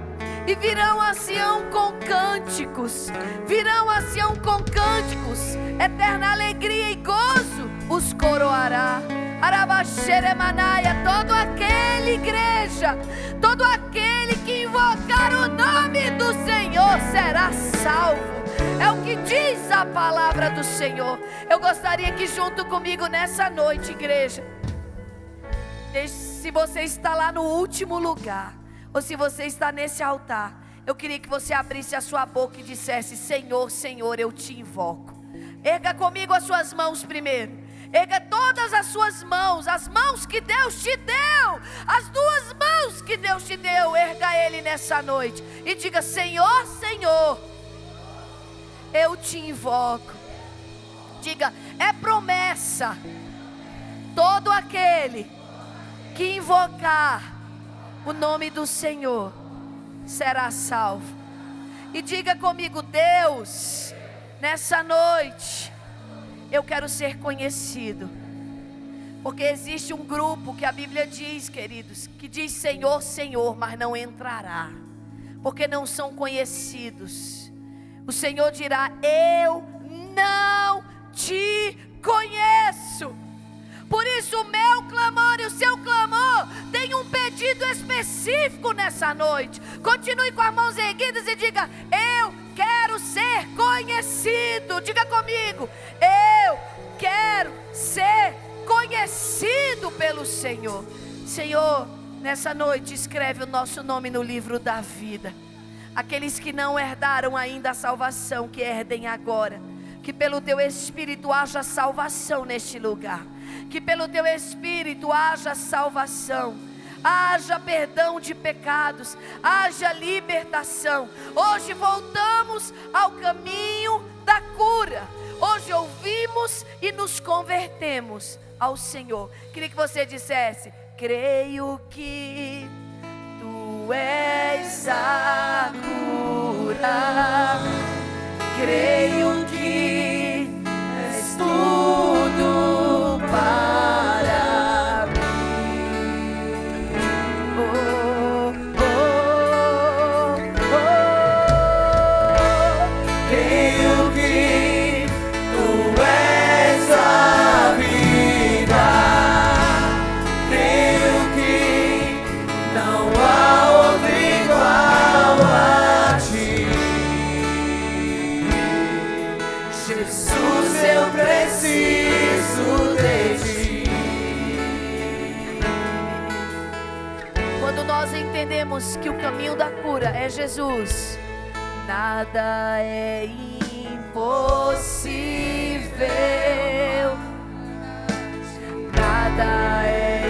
E virão a Sião com cânticos. Virão a Sião com cânticos. Eterna alegria e gozo os coroará. Arabaxeremanaia, todo aquele, igreja, todo aquele que invocar o nome do Senhor será salvo. É o que diz a palavra do Senhor. Eu gostaria que junto comigo nessa noite, igreja, se você está lá no último lugar, ou se você está nesse altar, eu queria que você abrisse a sua boca e dissesse: Senhor, Senhor, eu te invoco. Erga comigo as suas mãos primeiro. Erga todas as suas mãos, as mãos que Deus te deu, as duas mãos que Deus te deu. Erga Ele nessa noite e diga: Senhor, Senhor, eu te invoco. Diga: é promessa, todo aquele que invocar o nome do Senhor será salvo. E diga comigo: Deus, nessa noite eu quero ser conhecido. Porque existe um grupo que a Bíblia diz, queridos, que diz Senhor, Senhor, mas não entrará, porque não são conhecidos. O Senhor dirá: eu não te conheço. Por isso o meu clamor e o seu clamor tem um pedido específico nessa noite. Continue com as mãos erguidas e diga: eu quero ser conhecido. Diga comigo: eu quero ser conhecido pelo Senhor. Senhor, nessa noite escreve o nosso nome no livro da vida. Aqueles que não herdaram ainda a salvação, que herdem agora. Que pelo teu Espírito haja salvação neste lugar. Que pelo teu Espírito haja salvação. Haja perdão de pecados. Haja libertação. Hoje voltamos ao caminho da cura. Hoje ouvimos e nos convertemos ao Senhor. Queria que você dissesse: creio que Tu és a cura. Creio que és tudo para mim. Oh, oh, oh. Creio que Tu és a vida. Creio que não há outro igual a Ti. entendemos que o caminho da cura é Jesus. Nada é impossível. Nada é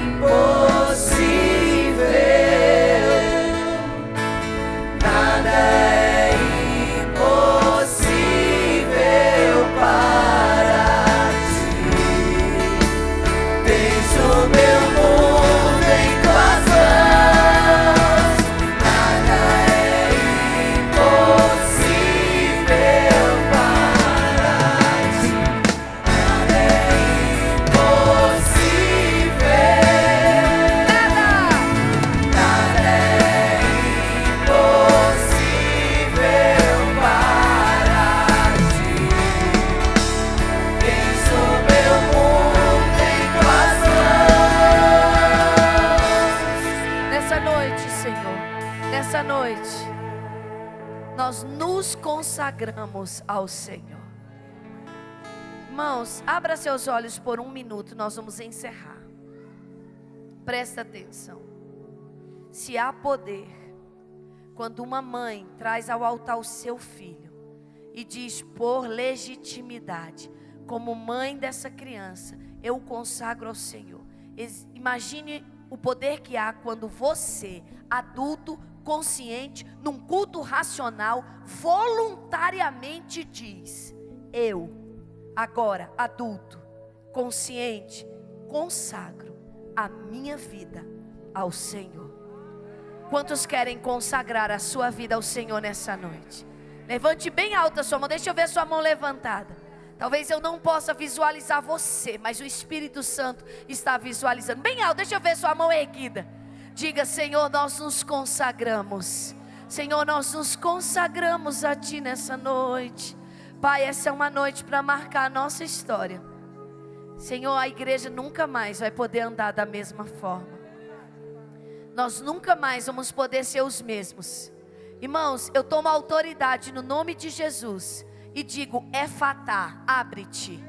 impossível. Nada é impossível para ti. Tens o meu mundo em tuas mãos. Nada é impossível para ti. Nada é impossível. Nada é impossível para ti. Tens o meu mundo em tuas mãos. Nessa noite, Senhor, nessa noite, nós nos consagramos ao Senhor. Irmãos, abra seus olhos por um minuto, nós vamos encerrar. Presta atenção. Se há poder, quando uma mãe traz ao altar o seu filho e diz por legitimidade, como mãe dessa criança, eu o consagro ao Senhor. Imagine o poder que há quando você, adulto, consciente, num culto racional, voluntariamente diz: eu, agora adulto, consciente, consagro a minha vida ao Senhor. Quantos querem consagrar a sua vida ao Senhor nessa noite? Levante bem alta a sua mão, deixa eu ver sua mão levantada. Talvez eu não possa visualizar você, mas o Espírito Santo está visualizando. Bem alto, deixa eu ver sua mão erguida. Diga: Senhor, nós nos consagramos. Senhor, nós nos consagramos a Ti nessa noite. Pai, essa é uma noite para marcar a nossa história. Senhor, a igreja nunca mais vai poder andar da mesma forma. Nós nunca mais vamos poder ser os mesmos. Irmãos, eu tomo autoridade no nome de Jesus e digo: Efatá, abre-te,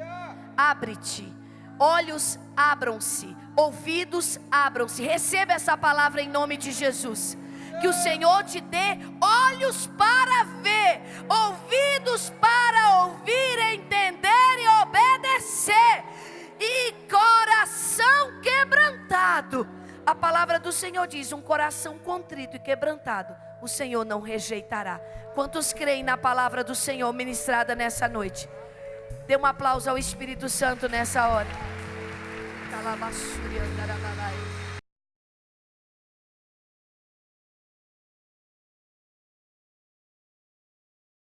abre-te. Olhos abram-se, ouvidos abram-se. Receba essa palavra em nome de Jesus. Que o Senhor te dê olhos para ver, ouvidos para ouvir, entender e obedecer, e coração quebrantado. A palavra do Senhor diz: um coração contrito e quebrantado o Senhor não rejeitará. Quantos creem na palavra do Senhor ministrada nessa noite? Dê um aplauso ao Espírito Santo nessa hora.